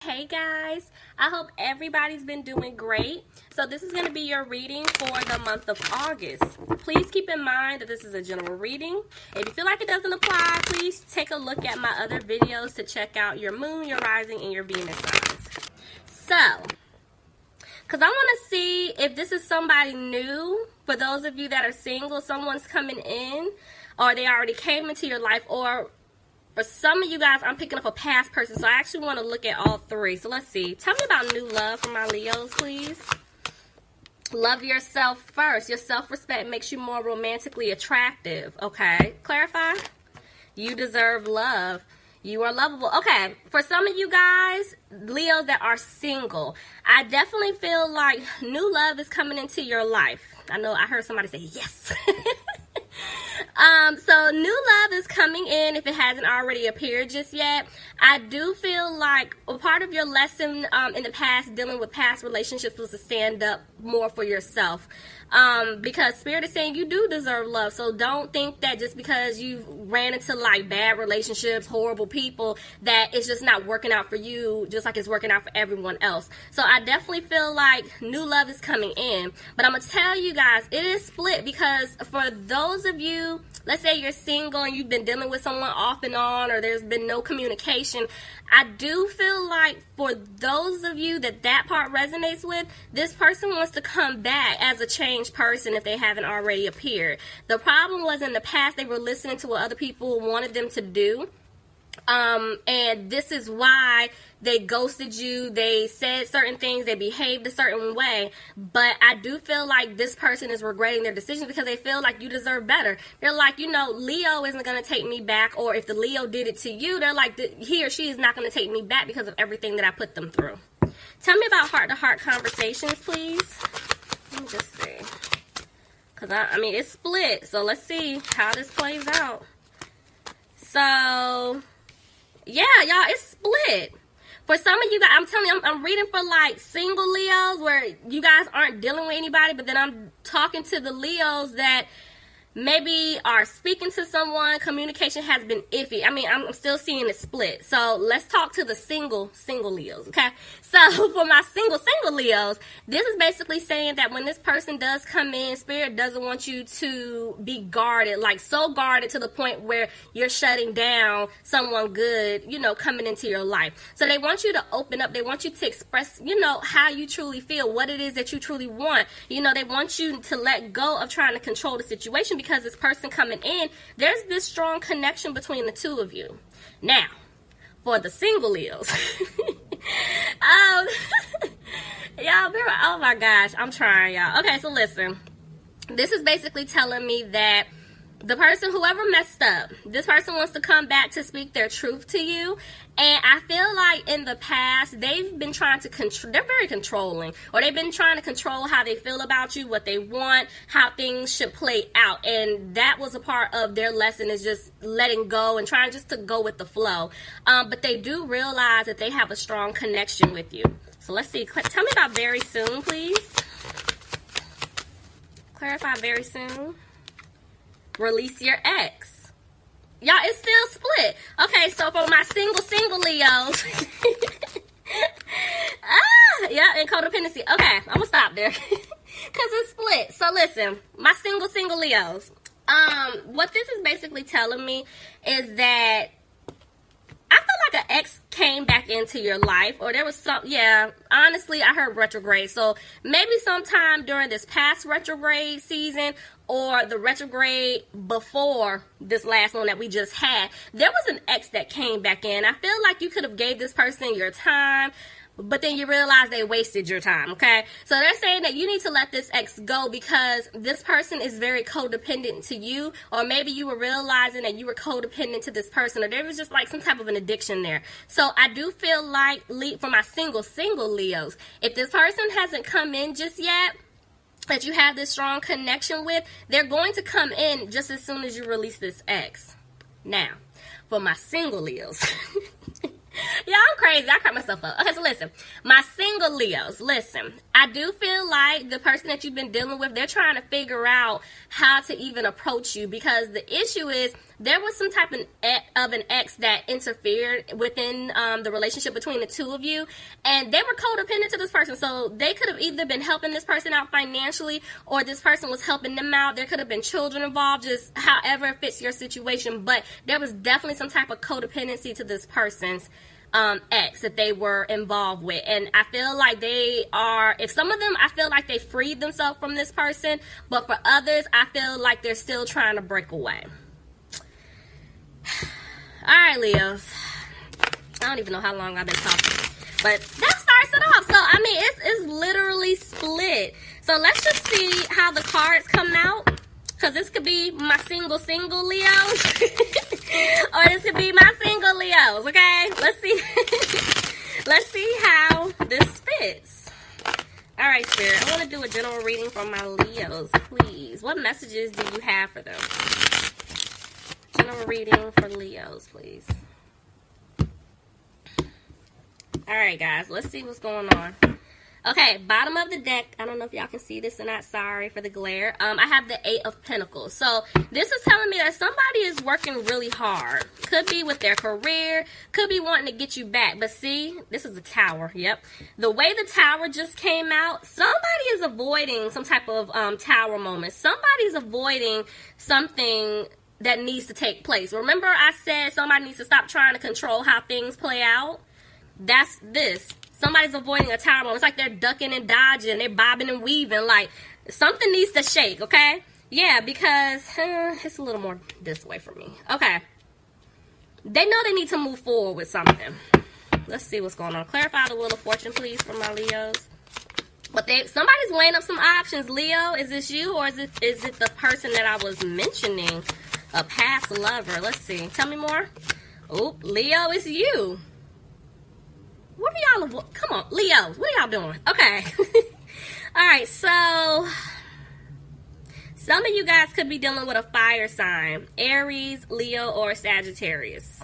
Hey guys, I hope everybody's been doing great. So this is going to be your reading for the month of August. Please keep in mind that this is a general reading. If you feel like it doesn't apply, please take a look at my other videos to check out your moon, your rising, and your Venus signs. So, because I want to see if this is somebody new. For those of you that are single, someone's coming in, or they already came into your life, or for some of you guys, I'm picking up a past person, so I actually want to look at all three. So let's see. Tell me about new love for my Leos, please. Love yourself first. Your self-respect makes you more romantically attractive. Okay. Clarify. You deserve love. You are lovable. Okay. For some of you guys, Leos that are single, I definitely feel like new love is coming into your life. I know I heard somebody say yes. So new love is coming in if it hasn't already appeared just yet. I do feel like a part of your lesson in the past dealing with past relationships was to stand up more for yourself. Because Spirit is saying you do deserve love. So don't think that just because you ran into like bad relationships, horrible people, that it's just not working out for you just like it's working out for everyone else. So I definitely feel like new love is coming in. But I'm going to tell you guys, it is split, because for those of you, let's say you're single and you've been dealing with someone off and on, or there's been no communication, I do feel like for those of you that part resonates with, this person wants to come back as a changed person if they haven't already appeared. The problem was in the past they were listening to what other people wanted them to do. And this is why they ghosted you. They said certain things. They behaved a certain way. But I do feel like this person is regretting their decisions because they feel like you deserve better. They're like, you know, Leo isn't going to take me back. Or if the Leo did it to you, they're like, he or she is not going to take me back because of everything that I put them through. Tell me about heart-to-heart conversations, please. Let me just see. Because, I mean, it's split. So let's see how this plays out. So yeah, y'all, it's split. For some of you guys, I'm telling you, I'm reading for like single Leos where you guys aren't dealing with anybody, but then I'm talking to the Leos that maybe are speaking to someone. Communication has been iffy. I mean, I'm still seeing it split. So let's talk to the single Leos, okay? So for my single Leos, this is basically saying that when this person does come in, Spirit doesn't want you to be guarded, like so guarded to the point where you're shutting down someone good, you know, coming into your life. So they want you to open up. They want you to express, you know, how you truly feel, what it is that you truly want. You know, they want you to let go of trying to control the situation, because this person coming in, there's this strong connection between the two of you. Now, for the single Leos, y'all, oh my gosh, I'm trying, y'all. Okay, so listen, this is basically telling me that the person, whoever messed up, this person wants to come back to speak their truth to you. And I feel like in the past, they've been trying to control, they're very controlling, or they've been trying to control how they feel about you, what they want, how things should play out. And that was a part of their lesson, is just letting go and trying just to go with the flow. But they do realize that they have a strong connection with you. So let's see. Tell me about very soon, please. Clarify very soon. Release your ex. Y'all, it's still split. Okay, so for my single Leos. Yeah, and codependency. Okay, I'm going to stop there. Because it's split. So listen, my single Leos. What this is basically telling me is that I feel like an ex came back into your life, or there was some, yeah, honestly, I heard retrograde. So maybe sometime during this past retrograde season, or the retrograde before this last one that we just had, there was an ex that came back in. I feel like you could have gave this person your time, but then you realize they wasted your time, okay? So they're saying that you need to let this ex go because this person is very codependent to you, or maybe you were realizing that you were codependent to this person, or there was just like some type of an addiction there. So I do feel like, for my single Leos, if this person hasn't come in just yet, that you have this strong connection with, they're going to come in just as soon as you release this ex. Now, for my single Leos. Yeah, I'm crazy. I crack myself up. Okay, so listen. My single Leos, listen. I do feel like the person that you've been dealing with, they're trying to figure out how to even approach you, because the issue is there was some type of an ex that interfered within the relationship between the two of you, and they were codependent to this person. So they could have either been helping this person out financially, or this person was helping them out. There could have been children involved, just however it fits your situation. But there was definitely some type of codependency to this person's ex that they were involved with. And I feel like they are, if some of them, I feel like they freed themselves from this person, but for others, I feel like they're still trying to break away. Alright, Leos, I don't even know how long I've been talking, but that starts it off. So I mean, it's literally split. So let's just see how the cards come out, because this could be my single Leos or this could be my single Leos. Okay, let's see. Let's see how this fits. All right, Spirit, I want to do a general reading for my Leos, please. What messages do you have for them? General reading for Leos, please. All right, guys, let's see what's going on. Okay, bottom of the deck. I don't know if y'all can see this or not. Sorry for the glare. I have the 8 of Pentacles. So this is telling me that somebody is working really hard. Could be with their career. Could be wanting to get you back. But see, this is a Tower. Yep. The way the Tower just came out, somebody is avoiding some type of Tower moment. Somebody's avoiding something that needs to take place. Remember I said somebody needs to stop trying to control how things play out? That's this. Somebody's avoiding a Tower moment. It's like they're ducking and dodging. They're bobbing and weaving. Like, something needs to shake, okay? Yeah, because it's a little more this way for me. Okay. They know they need to move forward with something. Let's see what's going on. Clarify the Wheel of Fortune, please, for my Leos. But somebody's weighing up some options. Leo, is this you, or is it the person that I was mentioning? A past lover. Let's see. Tell me more. Oh, Leo, it's you. What are y'all, come on, Leos, what are y'all doing? Okay. All right, so some of you guys could be dealing with a fire sign. Aries, Leo, or Sagittarius.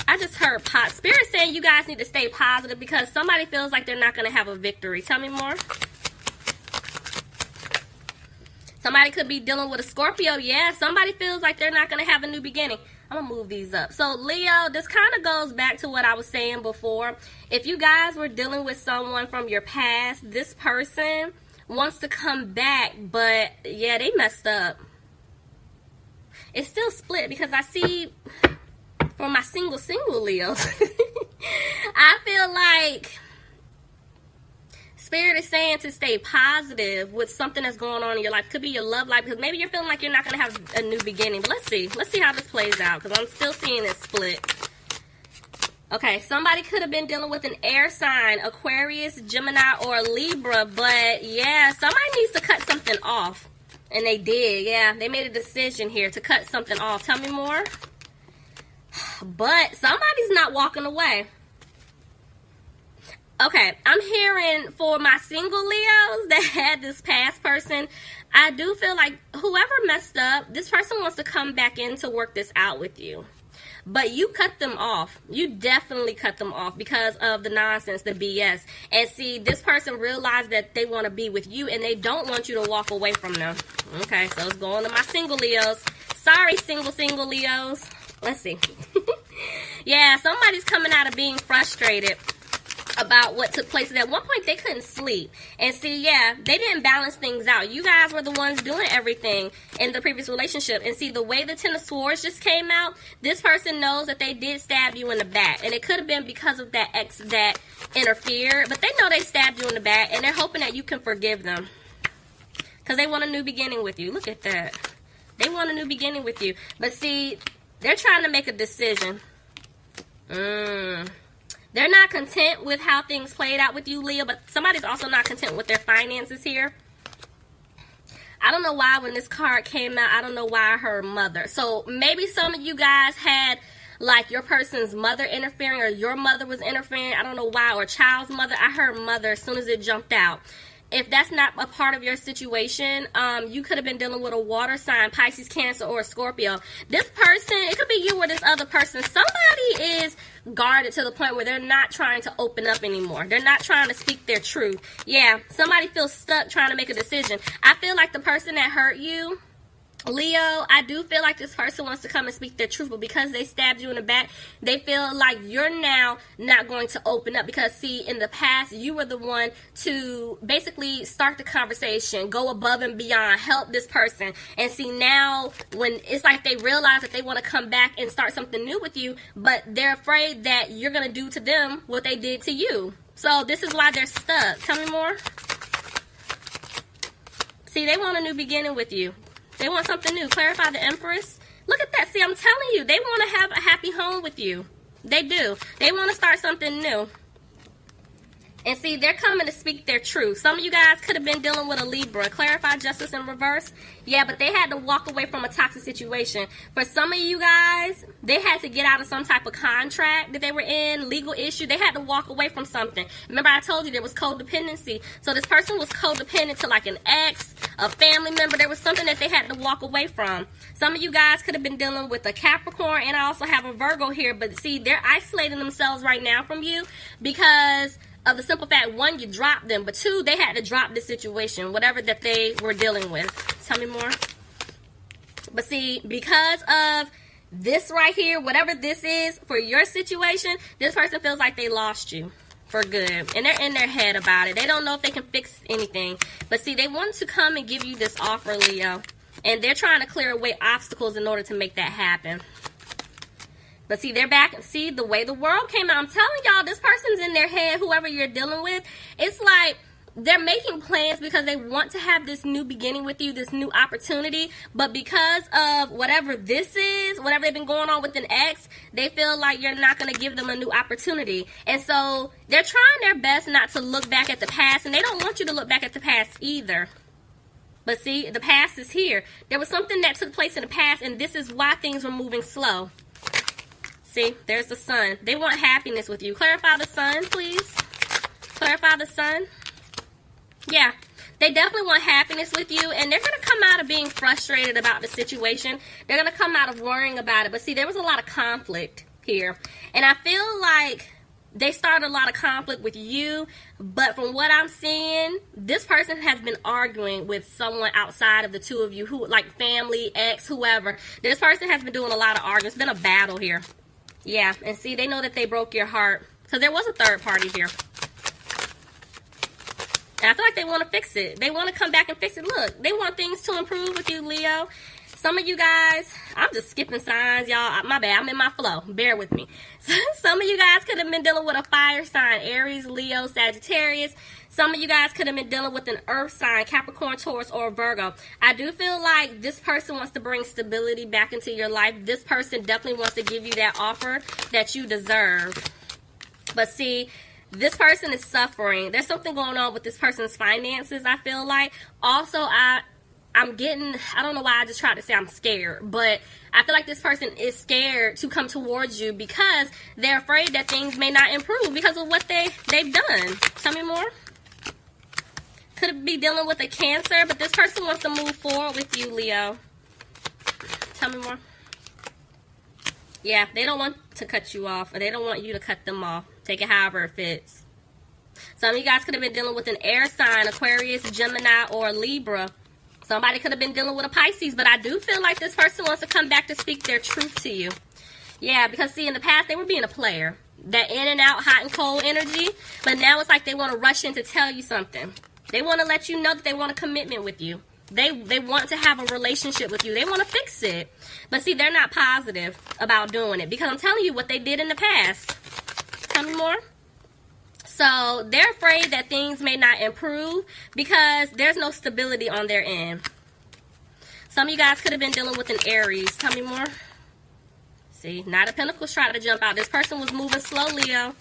I just heard Spirit saying you guys need to stay positive because somebody feels like they're not going to have a victory. Tell me more. Somebody could be dealing with a Scorpio. Yeah, somebody feels like they're not going to have a new beginning. I'm going to move these up. So, Leo, this kind of goes back to what I was saying before. If you guys were dealing with someone from your past, this person wants to come back, but, yeah, they messed up. It's still split because I see, for my single Leos, I feel like Spirit is saying to stay positive with something that's going on in your life. Could be your love life, because maybe you're feeling like you're not going to have a new beginning. But let's see how this plays out, because I'm still seeing it split. Okay, somebody could have been dealing with an air sign, Aquarius, Gemini, or Libra. But yeah, somebody needs to cut something off. And they did. Yeah, they made a decision here to cut something off. Tell me more. But somebody's not walking away. Okay, I'm hearing for my single Leos that had this past person, I do feel like whoever messed up, this person wants to come back in to work this out with you. But you cut them off. You definitely cut them off because of the nonsense, the BS. And see, this person realized that they want to be with you and they don't want you to walk away from them. Okay, so it's going to my single Leos. Sorry, single Leos. Let's see. Yeah, somebody's coming out of being frustrated about what took place. At one point they couldn't sleep, and see, yeah, they didn't balance things out. You guys were the ones doing everything in the previous relationship, and see, the way the Ten of Swords just came out, this person knows that they did stab you in the back, and it could have been because of that ex that interfered, but they know they stabbed you in the back, and they're hoping that you can forgive them because they want a new beginning with you. Look at that. They want a new beginning with you, but see, they're trying to make a decision. They're not content with how things played out with you, Leo, but somebody's also not content with their finances here. I don't know why when this card came out, I don't know why I heard mother. So maybe some of you guys had like your person's mother interfering, or your mother was interfering. I don't know why, or child's mother. I heard mother as soon as it jumped out. if that's not a part of your situation, you could have been dealing with a water sign, Pisces, Cancer, or Scorpio. This person, it could be you or this other person. Somebody is guarded to the point where they're not trying to open up anymore. They're not trying to speak their truth. Yeah, somebody feels stuck trying to make a decision. I feel like the person that hurt you, Leo, I do feel like this person wants to come and speak their truth, but because they stabbed you in the back, they feel like you're now not going to open up. Because, see, in the past, you were the one to basically start the conversation, go above and beyond, help this person. And see, now, when it's like they realize that they want to come back and start something new with you, but they're afraid that you're going to do to them what they did to you. So, this is why they're stuck. Tell me more. See, they want a new beginning with you. They want something new. Clarify the Empress. Look at that. See, I'm telling you, they want to have a happy home with you. They do. They want to start something new. And see, they're coming to speak their truth. Some of you guys could have been dealing with a Libra. Clarify Justice in reverse. Yeah, but they had to walk away from a toxic situation. For some of you guys, they had to get out of some type of contract that they were in, legal issue. They had to walk away from something. Remember, I told you there was codependency. So this person was codependent to like an ex, a family member. There was something that they had to walk away from. Some of you guys could have been dealing with a Capricorn, and I also have a Virgo here. But see, they're isolating themselves right now from you because of the simple fact, one, you dropped them, but two, they had to drop the situation, whatever that they were dealing with. Tell me more. But see, because of this right here, whatever this is for your situation, this person feels like they lost you for good. And they're in their head about it. They don't know if they can fix anything. But see, they want to come and give you this offer, Leo. And they're trying to clear away obstacles in order to make that happen. But see, they're back. See, the way the world came out. I'm telling y'all, this person's in their head, whoever you're dealing with. It's like they're making plans because they want to have this new beginning with you, this new opportunity. But because of whatever this is, whatever they've been going on with an ex, they feel like you're not going to give them a new opportunity. And so they're trying their best not to look back at the past. And they don't want you to look back at the past either. But see, the past is here. There was something that took place in the past, and this is why things were moving slow. See, there's the Sun. They want happiness with you. Clarify the Sun, please. Clarify the Sun. Yeah, they definitely want happiness with you, and they're going to come out of being frustrated about the situation. They're going to come out of worrying about it. But see, there was a lot of conflict here. And I feel like they started a lot of conflict with you, but from what I'm seeing, this person has been arguing with someone outside of the two of you, who, like family, ex, whoever. This person has been doing a lot of arguing. It's been a battle here. Yeah, and see, they know that they broke your heart because there was a third party here. And I feel like they want to fix it. They want to come back and fix it. Look, they want things to improve with you, Leo. Some of you guys, I'm just skipping signs, y'all. My bad, I'm in my flow. Bear with me. Some of you guys could have been dealing with a fire sign, Aries, Leo, Sagittarius. Some of you guys could have been dealing with an earth sign, Capricorn, Taurus, or Virgo. I do feel like this person wants to bring stability back into your life. This person definitely wants to give you that offer that you deserve. But see, this person is suffering. There's something going on with this person's finances, I feel like. Also, I'm getting, I don't know why I just tried to say I'm scared, but I feel like this person is scared to come towards you because they're afraid that things may not improve because of what they've done. Tell me more. Could be dealing with a Cancer, but this person wants to move forward with you, Leo. Tell me more. Yeah, they don't want to cut you off, or they don't want you to cut them off. Take it however it fits. Some of you guys could have been dealing with an air sign, Aquarius, Gemini, or Libra. Somebody could have been dealing with a Pisces, but I do feel like this person wants to come back to speak their truth to you. Yeah, because see, in the past, they were being a player. That in and out, hot and cold energy, but now it's like they want to rush in to tell you something. They want to let you know that they want a commitment with you. They want to have a relationship with you. They want to fix it. But see, they're not positive about doing it because I'm telling you what they did in the past. Tell me more. So they're afraid that things may not improve because there's no stability on their end. Some of you guys could have been dealing with an Aries. Tell me more. See, Knight of Pentacles tried to jump out. This person was moving slow, Leo.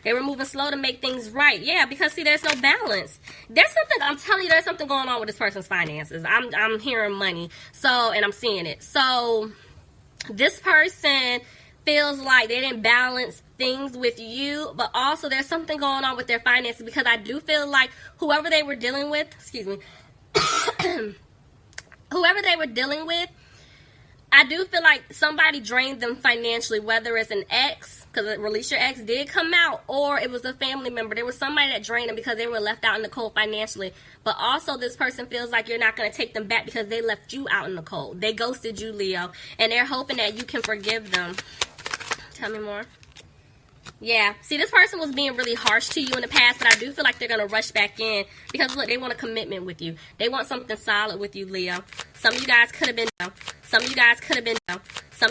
They were moving slow to make things right. Yeah, because see, there's no balance. There's something, I'm telling you, there's something going on with this person's finances. I'm hearing money. So, and I'm seeing it. So, this person feels like they didn't balance things with you, but also there's something going on with their finances, because I do feel like whoever they were dealing with, whoever they were dealing with, I do feel like somebody drained them financially, whether it's an ex, because Release Your Ex did come out, or it was a family member. There was somebody that drained them because they were left out in the cold financially. But also this person feels like you're not going to take them back because they left you out in the cold. They ghosted you, Leo, and they're hoping that you can forgive them. Tell me more. Yeah, see, this person was being really harsh to you in the past, but I do feel like they're going to rush back in because, look, they want a commitment with you. They want something solid with you, Leo. Some of you guys could have been, some of you guys could have been, some